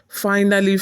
Finally,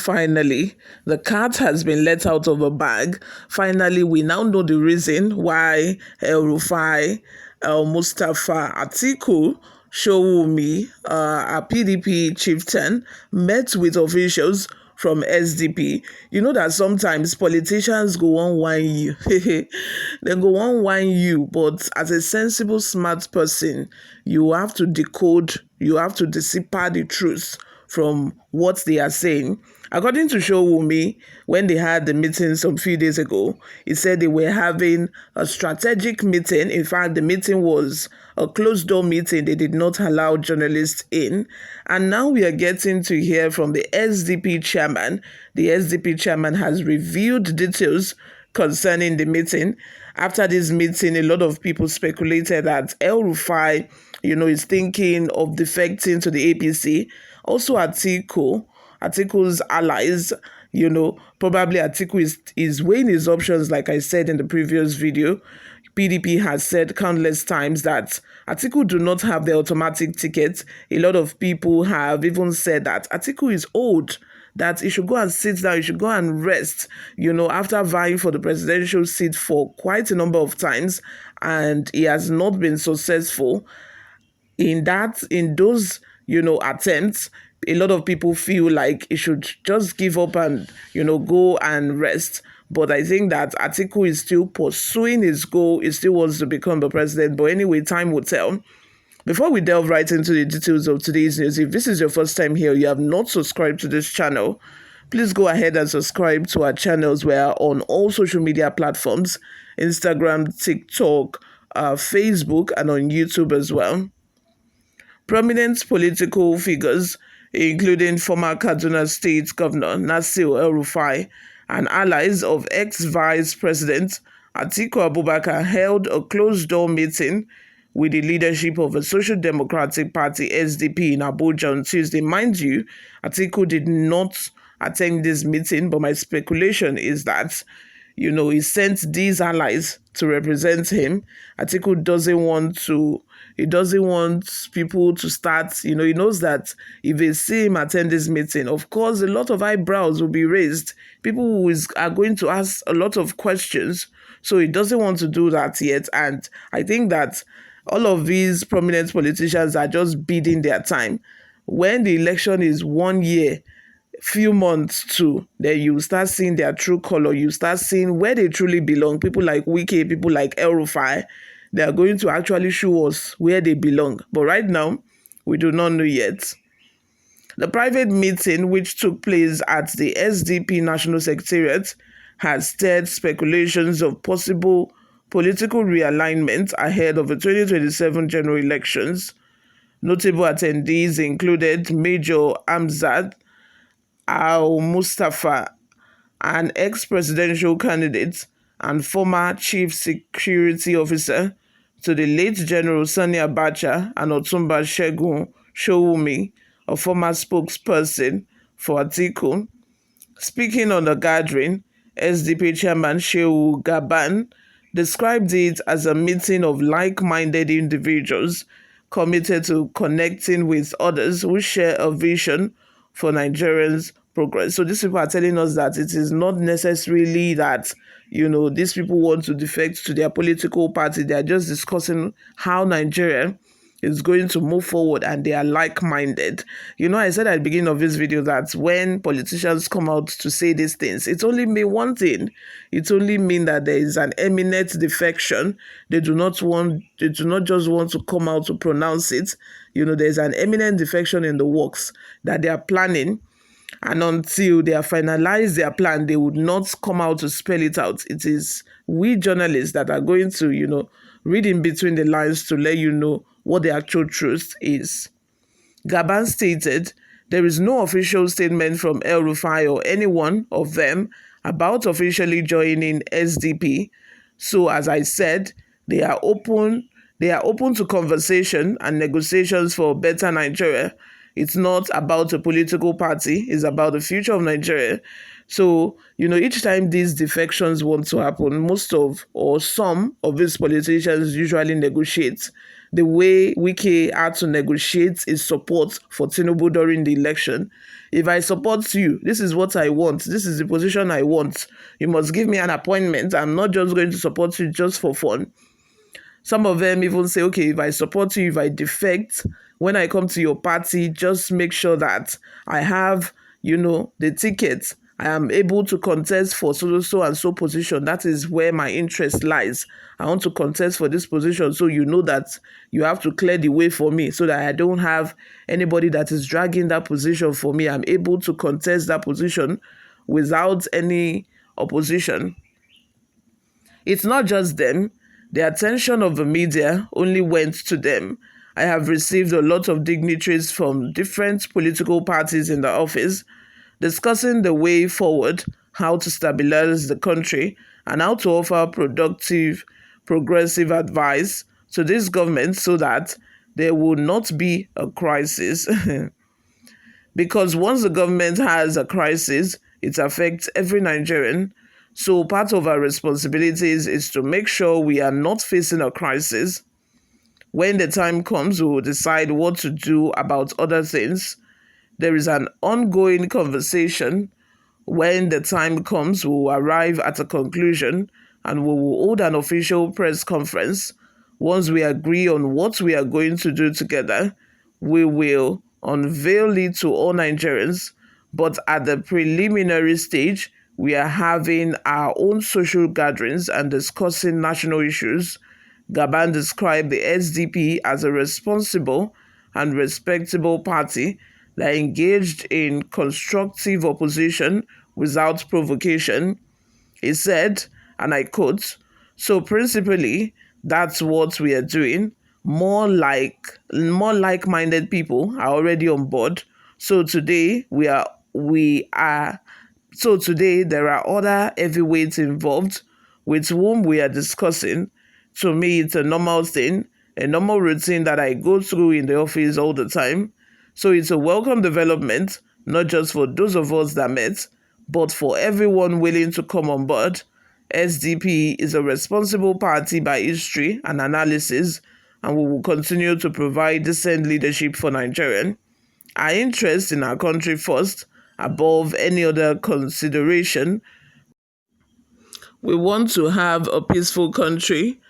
the cat has been let out of the bag. Finally, we now know the reason why El-Rufai, El-Mustafa, Atiku, Showumi, a PDP chieftain, met with officials from SDP. You know that sometimes politicians go on whine you. They go on whine you, but as a sensible, smart person, you have to decode, you have to decipher the truth from what they are saying. According to Showumi, when they had the meeting some few days ago, he said they were having a strategic meeting. In fact, the meeting was a closed door meeting. They did not allow journalists in. And now we are getting to hear from the SDP chairman. The SDP chairman has revealed details concerning the meeting. After this meeting, a lot of people speculated that El-Rufai, is thinking of defecting to the APC. Also, Atiku's allies, probably Atiku is weighing his options, like I said in the previous video. PDP has said countless times that Atiku do not have the automatic ticket. A lot of people have even said that Atiku is old, that he should go and sit down, he should go and rest, after vying for the presidential seat for quite a number of times, and he has not been successful in those attempts. A lot of people feel like he should just give up and go and rest. But I think that Atiku is still pursuing his goal. He still wants to become the president. But anyway, time will tell. Before we delve right into the details of today's news, if this is your first time here, you have not subscribed to this channel, please go ahead and subscribe to our channels. We are on all social media platforms: Instagram, TikTok, Facebook, and on YouTube as well. Prominent political figures, including former Kaduna State Governor Nasir El-Rufai and allies of ex-Vice President Atiku Abubakar, held a closed-door meeting with the leadership of the Social Democratic Party SDP in Abuja on Tuesday. Mind you, Atiku did not attend this meeting, but my speculation is that he sent these allies to represent him. Atiku doesn't want people to start, he knows that if they see him attend this meeting, of course, a lot of eyebrows will be raised. People are going to ask a lot of questions. So he doesn't want to do that yet. And I think that all of these prominent politicians are just biding their time. When the election is 1 year, few months too, then you start seeing their true color. You start seeing where they truly belong. People like Wike, people like El-Rufai, they are going to actually show us where they belong. But right now, we do not know yet. The private meeting, which took place at the SDP National Secretariat, has stirred speculations of possible political realignment ahead of the 2027 general elections. Notable attendees included Major Hamzat Al-Mustafa, an ex-presidential candidate and former chief security officer to the late General Sani Abacha, and Otumba Segun Showumi, a former spokesperson for Atiku. Speaking on the gathering, SDP chairman Shehu Gaban described it as a meeting of like-minded individuals committed to connecting with others who share a vision for Nigerians' progress. So these people are telling us that it is not necessarily that, these people want to defect to their political party. They are just discussing how Nigeria is going to move forward, and they are like-minded. I said at the beginning of this video that when politicians come out to say these things, it only means one thing. It only means that there is an imminent defection. They do not just want to come out to pronounce it. There's an imminent defection in the works that they are planning. And until they have finalized their plan, they would not come out to spell it out. It is we journalists that are going to, read in between the lines to let you know what the actual truth is. Gaban stated, there is no official statement from El-Rufai or any one of them about officially joining SDP. So as I said, they are open to conversation and negotiations for a better Nigeria. It's not about a political party, it's about the future of Nigeria. So, each time these defections want to happen, some of these politicians usually negotiate. the way Wike had to negotiate his support for Tinubu during the election. If I support you, this is what I want. This is the position I want. You must give me an appointment. I'm not just going to support you just for fun. Some of them even say, okay, if I support you, if I defect, when I come to your party, just make sure that I have, the ticket. I am able to contest for so and so position. That is where my interest lies. I want to contest for this position, so you know that you have to clear the way for me so that I don't have anybody that is dragging that position for me. I'm able to contest that position without any opposition. It's not just them. The attention of the media only went to them. I have received a lot of dignitaries from different political parties in the office discussing the way forward, how to stabilize the country, and how to offer productive, progressive advice to this government so that there will not be a crisis. Because once the government has a crisis, it affects every Nigerian. So part of our responsibilities is to make sure we are not facing a crisis. When the time comes, we will decide what to do about other things. There is an ongoing conversation. When the time comes, we will arrive at a conclusion and we will hold an official press conference. Once we agree on what we are going to do together, we will unveil it to all Nigerians. But at the preliminary stage, we are having our own social gatherings and discussing national issues. Gaban described the SDP as a responsible and respectable party that engaged in constructive opposition without provocation. He said, and I quote, "So principally, that's what we are doing. More like-minded people are already on board. So today there are other heavyweights involved with whom we are discussing. To me, it's a normal thing, a normal routine that I go through in the office all the time. So it's a welcome development, not just for those of us that met, but for everyone willing to come on board. SDP is a responsible party by history and analysis, and we will continue to provide decent leadership for Nigeria. Our interest in our country first, above any other consideration. We want to have a peaceful country,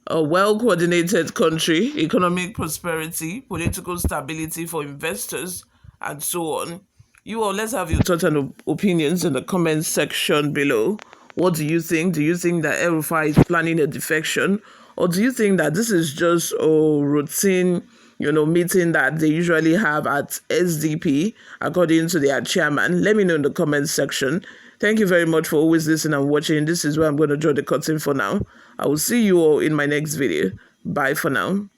a well-coordinated country, economic prosperity, political stability for investors, and so on. You all, let's have your thoughts and opinions in the comments section below. What do you think? Do you think that El-Rufai is planning a defection? Or do you think that this is just a routine, meeting that they usually have at SDP, according to their chairman? Let me know in the comments section. Thank you very much for always listening and watching. This is where I'm going to draw the curtain for now. I will see you all in my next video. Bye for now.